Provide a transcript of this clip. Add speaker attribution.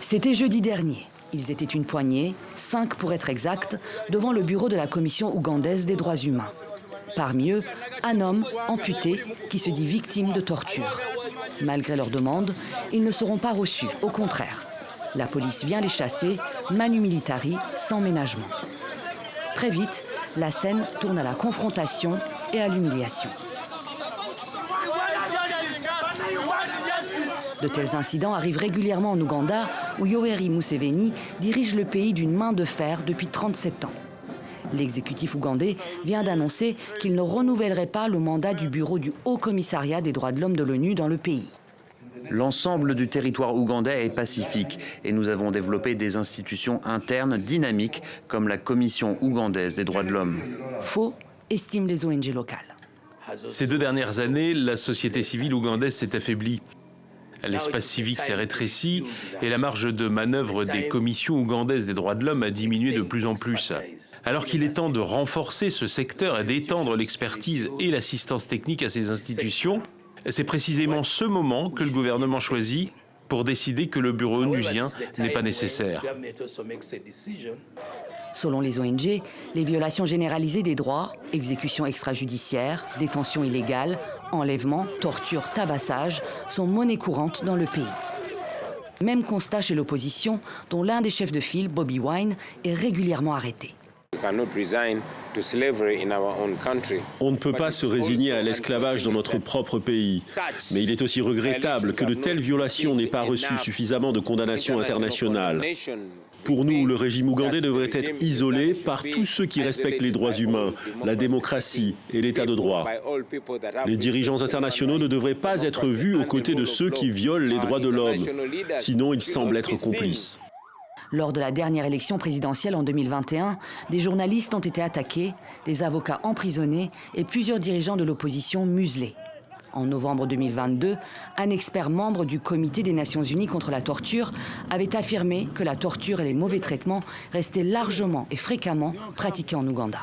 Speaker 1: C'était jeudi dernier. Ils étaient une poignée, 5 pour être exact, devant le bureau de la Commission ougandaise des droits humains. Parmi eux, un homme amputé qui se dit victime de torture. Malgré leur demande, ils ne seront pas reçus, au contraire. La police vient les chasser, manu militari, sans ménagement. Très vite, la scène tourne à la confrontation et à l'humiliation. De tels incidents arrivent régulièrement en Ouganda, où Yoweri Museveni dirige le pays d'une main de fer depuis 37 ans. L'exécutif ougandais vient d'annoncer qu'il ne renouvellerait pas le mandat du bureau du Haut Commissariat des droits de l'homme de l'ONU dans le pays.
Speaker 2: L'ensemble du territoire ougandais est pacifique et nous avons développé des institutions internes dynamiques comme la Commission ougandaise des droits de l'homme.
Speaker 1: Faux, estiment les ONG locales.
Speaker 3: Ces 2 dernières années, la société civile ougandaise s'est affaiblie. L'espace civique s'est rétréci et la marge de manœuvre des commissions ougandaises des droits de l'homme a diminué de plus en plus. Alors qu'il est temps de renforcer ce secteur et d'étendre l'expertise et l'assistance technique à ces institutions, c'est précisément ce moment que le gouvernement choisit pour décider que le bureau onusien n'est pas nécessaire.
Speaker 1: Selon les ONG, les violations généralisées des droits, exécutions extrajudiciaires, détention illégale, enlèvement, torture, tabassage sont monnaie courante dans le pays. Même constat chez l'opposition, dont l'un des chefs de file, Bobi Wine, est régulièrement arrêté.
Speaker 4: On ne peut pas se résigner à l'esclavage dans notre propre pays. Mais il est aussi regrettable que de telles violations n'aient pas reçu suffisamment de condamnations internationales. Pour nous, le régime ougandais devrait être isolé par tous ceux qui respectent les droits humains, la démocratie et l'état de droit. Les dirigeants internationaux ne devraient pas être vus aux côtés de ceux qui violent les droits de l'homme. Sinon, ils semblent être complices.
Speaker 1: Lors de la dernière élection présidentielle en 2021, des journalistes ont été attaqués, des avocats emprisonnés et plusieurs dirigeants de l'opposition muselés. En novembre 2022, un expert membre du Comité des Nations Unies contre la torture avait affirmé que la torture et les mauvais traitements restaient largement et fréquemment pratiqués en Ouganda.